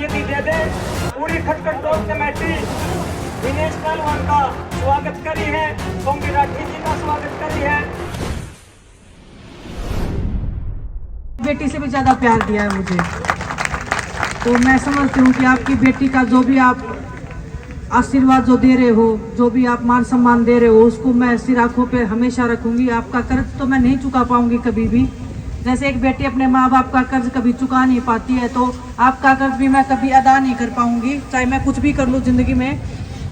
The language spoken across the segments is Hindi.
भी दे दे। पूरी खटखट टोल कमेटी दिनेश पहलवान का स्वागत करी है, सोमी राठी जी का स्वागत करी है। बेटी से भी ज्यादा प्यार दिया है मुझे, तो मैं समझती हूँ कि आपकी बेटी का जो भी आप आशीर्वाद जो दे रहे हो, जो भी आप मान सम्मान दे रहे हो, उसको मैं सिर आंखों पे हमेशा रखूंगी। आपका कर्ज तो मैं नहीं चुका पाऊंगी कभी भी। जैसे एक बेटी अपने माँ बाप का कर्ज कभी चुका नहीं पाती है, तो आपका कर्ज भी मैं कभी अदा नहीं कर पाऊंगी, चाहे मैं कुछ भी कर लूँ जिंदगी में।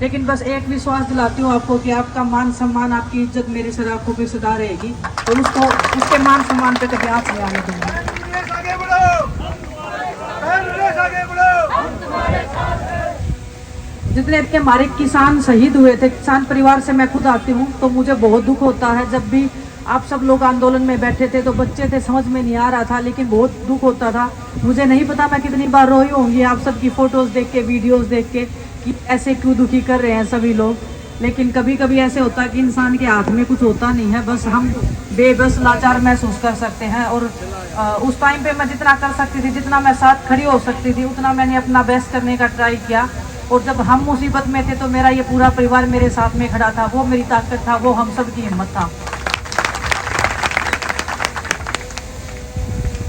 लेकिन बस एक विश्वास दिलाती हूँ आपको कि आपका मान सम्मान, आपकी इज्जत मेरी सिर आंखों पे सदा रहेगी, और उसको उसके मान सम्मान पे कभी आँच नहीं आने दूंगी। जितने इतने हमारे किसान शहीद हुए थे, किसान परिवार से मैं खुद आती हूँ, तो मुझे बहुत दुख होता है। जब भी आप सब लोग आंदोलन में बैठे थे तो बच्चे थे, समझ में नहीं आ रहा था, लेकिन बहुत दुख होता था। मुझे नहीं पता मैं कितनी बार रोई होंगी आप सबकी फोटोज देख के, वीडियोस देख के, कि ऐसे क्यों दुखी कर रहे हैं सभी लोग। लेकिन कभी कभी ऐसे होता है कि इंसान के हाथ में कुछ होता नहीं है, बस हम बेबस लाचार महसूस कर सकते हैं। और उस टाइम पे मैं जितना कर सकती थी, जितना मैं साथ खड़ी हो सकती थी, उतना मैंने अपना बेस्ट करने का ट्राई किया। और जब हम मुसीबत में थे तो मेरा ये पूरा परिवार मेरे साथ में खड़ा था, वो मेरी ताकत था, वो हम सब की हिम्मत था।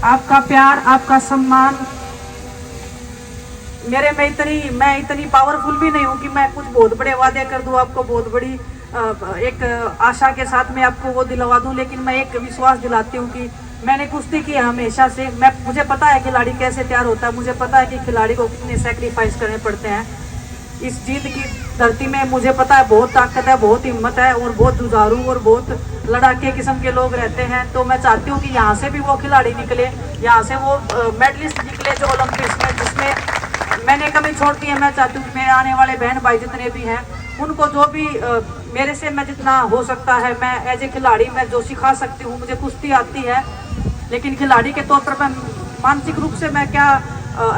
आपका प्यार, आपका सम्मान मेरे में मैं इतनी पावरफुल भी नहीं हूँ कि मैं कुछ बहुत बड़े वादे कर दूँ आपको, बहुत बड़ी एक आशा के साथ में आपको वो दिलवा दूँ। लेकिन मैं एक विश्वास दिलाती हूँ कि मैंने कुश्ती की है हमेशा से। मुझे पता है खिलाड़ी कैसे तैयार होता है, मुझे पता है कि खिलाड़ी को कितने सेक्रीफाइस करने पड़ते हैं। इस जीत की धरती में मुझे पता है बहुत ताकत है, बहुत हिम्मत है, और बहुत जुझारू और बहुत लड़ाके किस्म के लोग रहते हैं। तो मैं चाहती हूँ कि यहाँ से भी वो खिलाड़ी निकले, यहाँ से वो मेडलिस्ट निकले जो ओलंपिक्स में, जिसमें मैंने कमी छोड़ दी है। मैं चाहती हूँ कि मेरे आने वाले बहन भाई जितने भी हैं, उनको जो भी मेरे से मैं जितना हो सकता है, मैं एज ए खिलाड़ी मैं जो सिखा सकती हूँ। मुझे कुश्ती आती है, लेकिन खिलाड़ी के तौर पर मैं मानसिक रूप से मैं क्या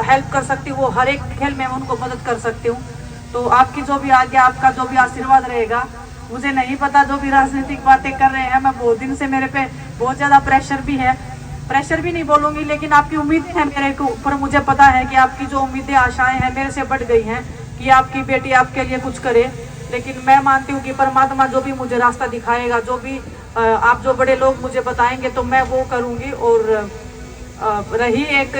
हेल्प कर सकती हूँ, वो हर एक खेल में उनको मदद कर सकती हूँ। तो आपकी जो भी आज्ञा, आपका जो भी आशीर्वाद रहेगा। मुझे नहीं पता जो भी राजनीतिक बातें कर रहे हैं, मैं बहुत दिन से मेरे पे बहुत ज़्यादा प्रेशर भी है, प्रेशर भी नहीं बोलूँगी, लेकिन आपकी उम्मीदें हैं मेरे को ऊपर। मुझे पता है कि आपकी जो उम्मीदें, आशाएं हैं मेरे से बढ़ गई हैं कि आपकी बेटी आपके लिए कुछ करे। लेकिन मैं मानती हूँ कि परमात्मा जो भी मुझे रास्ता दिखाएगा, जो भी आप जो बड़े लोग मुझे बताएंगे, तो मैं वो करूँगी। और रही एक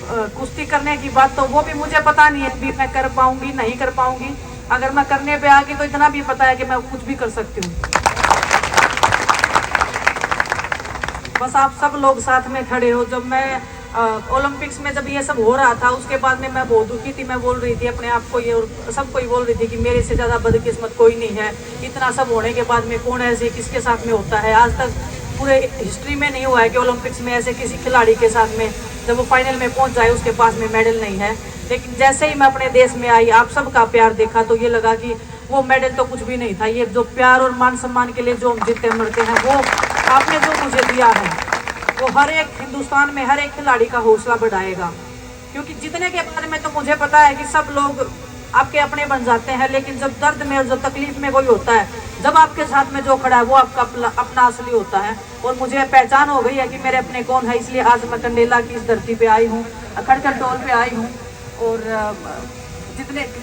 कुश्ती करने की बात, तो वो भी मुझे पता नहीं है भी मैं कर पाऊंगी नहीं कर पाऊंगी। अगर मैं करने पे आ गई तो इतना भी पता है कि मैं कुछ भी कर सकती हूँ। बस आप सब लोग साथ में खड़े हो। जब मैं ओलंपिक्स में जब ये सब हो रहा था, उसके बाद में मैं बहुत दुखी थी। मैं बोल रही थी अपने आप को ये, और सबको ही बोल रही थी कि मेरे से ज़्यादा बदकिस्मत कोई नहीं है। इतना सब होने के बाद में कौन ऐसे किसके साथ में होता है? आज तक पूरे हिस्ट्री में नहीं हुआ है कि ओलंपिक्स में ऐसे किसी खिलाड़ी के साथ में जब वो फाइनल में पहुंच जाए उसके पास में मेडल नहीं है। लेकिन जैसे ही मैं अपने देश में आई, आप सबका प्यार देखा, तो ये लगा कि वो मेडल तो कुछ भी नहीं था। ये जो प्यार और मान सम्मान के लिए जो हम जीते मरते हैं, वो आपने जो मुझे दिया है, वो हर एक हिंदुस्तान में हर एक खिलाड़ी का हौसला बढ़ाएगा। क्योंकि जीतने के बारे में तो मुझे पता है कि सब लोग आपके अपने बन जाते हैं, लेकिन जब दर्द में और जब तकलीफ में कोई होता है, जब आपके साथ में जो खड़ा है वो आपका अपना असली होता है। और मुझे पहचान हो गई है कि मेरे अपने कौन है, इसलिए आज मैं कंडेला की इस धरती पे आई हूँ, खड़खड़ टोल पे आई हूँ। और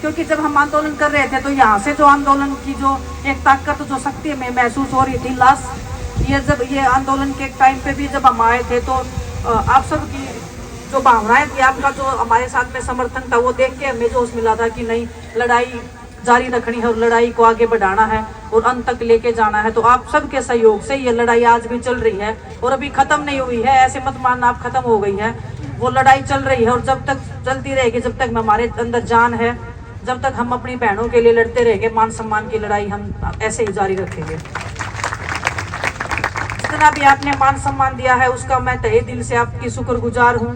क्योंकि जब हम आंदोलन कर रहे थे, तो यहाँ से जो आंदोलन की जो एक ताकत, जो शक्ति में महसूस हो रही थी लास्ट जब ये आंदोलन के टाइम पे भी जब हम आए थे, तो आप सब की जो भावनाएं थी, आपका जो हमारे साथ में समर्थन था, वो देख के हमें जोश मिला था कि नहीं, लड़ाई जारी रखनी है और लड़ाई को आगे बढ़ाना है और अंत तक लेके जाना है। तो आप सबके सहयोग से ये लड़ाई आज भी चल रही है और अभी खत्म नहीं हुई है। ऐसे मत मानना आप खत्म हो गई है, वो लड़ाई चल रही है और जब तक चलती रहेगी, जब तक हमारे अंदर जान है, जब तक हम अपनी बहनों के लिए लड़ते रहेंगे, मान सम्मान की लड़ाई हम ऐसे ही जारी रखेंगे। जितना भी आपने मान सम्मान दिया है उसका मैं तहे दिल से आपकी शुक्रगुजार हूँ।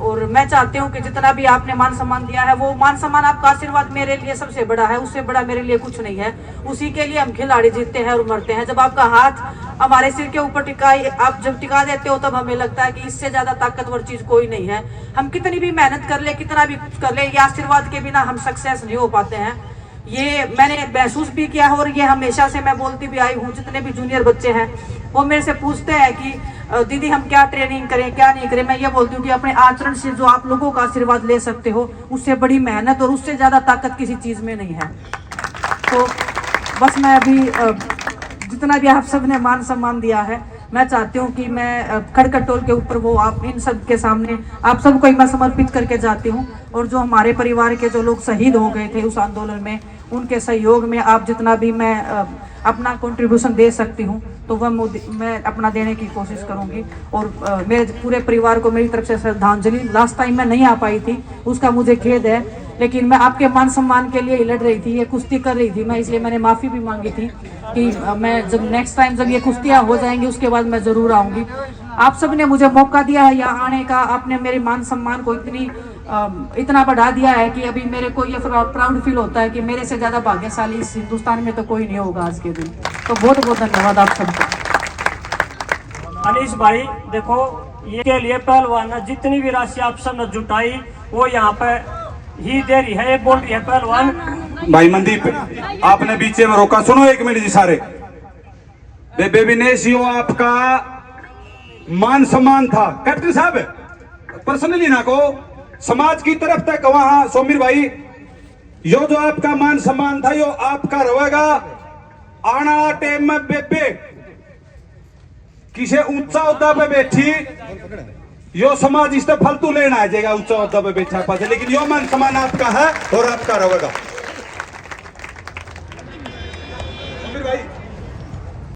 और मैं चाहती हूँ कि जितना भी आपने मान सम्मान दिया है, वो मान सम्मान, आपका आशीर्वाद मेरे लिए सबसे बड़ा है, उससे बड़ा मेरे लिए कुछ नहीं है। उसी के लिए हम खिलाड़ी जीतते हैं और मरते हैं। जब आपका हाथ हमारे सिर के ऊपर आप जब टिका देते हो, तब हमें लगता है कि इससे ज्यादा ताकतवर चीज कोई नहीं है। हम कितनी भी मेहनत कर ले, कितना भी कुछ कर ले, ये आशीर्वाद के बिना हम सक्सेस नहीं हो पाते हैं। ये मैंने महसूस भी किया है और ये हमेशा से मैं बोलती भी आई हूँ। जितने भी जूनियर बच्चे हैं वो मेरे से पूछते हैं कि दीदी हम क्या ट्रेनिंग करें क्या नहीं करें, मैं ये बोलती हूँ कि अपने आचरण से जो आप लोगों का आशीर्वाद ले सकते हो, उससे बड़ी मेहनत और उससे ज़्यादा ताकत किसी चीज़ में नहीं है। तो बस मैं अभी जितना भी आप सब ने मान सम्मान दिया है, मैं चाहती हूँ कि मैं खड़का टोल के ऊपर वो आप इन सब के सामने आप सबको मैं समर्पित करके जाती हूँ। और जो हमारे परिवार के जो लोग शहीद हो गए थे उस आंदोलन में, उनके सहयोग में आप जितना भी मैं अपना कंट्रीब्यूशन दे सकती हूँ तो वह मैं अपना देने की कोशिश करूँगी। और मेरे पूरे परिवार को मेरी तरफ से श्रद्धांजलि। लास्ट टाइम मैं नहीं आ पाई थी, उसका मुझे खेद है, लेकिन मैं आपके मान सम्मान के लिए लड़ रही थी, ये कुश्ती कर रही थी मैं, इसलिए मैंने माफ़ी भी मांगी थी कि मैं जब नेक्स्ट टाइम जब ये कुश्तियाँ हो जाएंगी उसके बाद मैं ज़रूर आऊँगी। आप सब ने मुझे मौका दिया है यहाँ आने का, आपने मेरे मान सम्मान को इतना बढ़ा दिया है कि अभी मेरे को ये प्राउड फील होता है कि मेरे से ज़्यादा भाग्यशाली इस हिंदुस्तान में तो कोई नहीं होगा आज के दिन। तो बहुत बहुत धन्यवाद आप सबको। अनीश भाई देखो, ये के लिए पहलवान जितनी भी राशि आप सब ने जुटाई वो यहाँ पे ही दे रही है। ये बोल रही है पहलवान भाई मनदीप, आपने बीचे में रोका, सुनो एक मिनट जी सारे। बेबे विनेश यो आपका मान सम्मान था, कैप्टन साहब पर्सनली ना को समाज की तरफ तक वहां सोमिर भाई, यो जो आपका मान सम्मान था यो आपका रहेगा। आने वाला टाइम में बेबे किसी ऊंचा उद्दा पे बैठी यो समाज इस फालतू लेना आ जाएगा ऊंचा उद्दा पे बैठा पास, लेकिन यो मान सम्मान आपका है और आपका रहेगा।